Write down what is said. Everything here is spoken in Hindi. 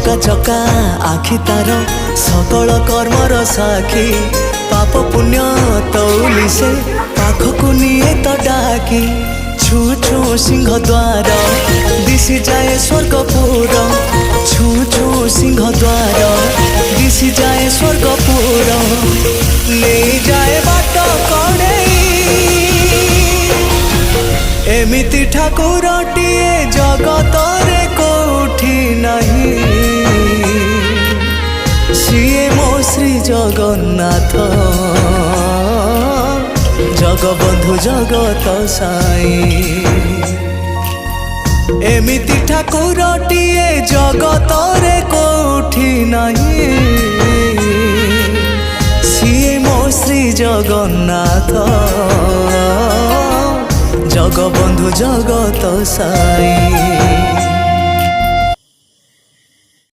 चका चका आखि तार सकल कर्मर साखी पाप पुण्य तौली से पाखकु निये तो डाकी छू छू सिंह द्वार दिशि जाए स्वर्गपुर छू छू सिंह द्वार दिशि जाए स्वर्गपुर ले जाए बाट कड़े एमिति ठाकुरटिए जगत रे कोठी नहीं सीए मो श्री जगन्नाथ जगबंधु जगत साई एमिति ठाकुरटिए जगत रे कोठी नहीं सीए मो श्री जगन्नाथ जगबंधु जगत साई।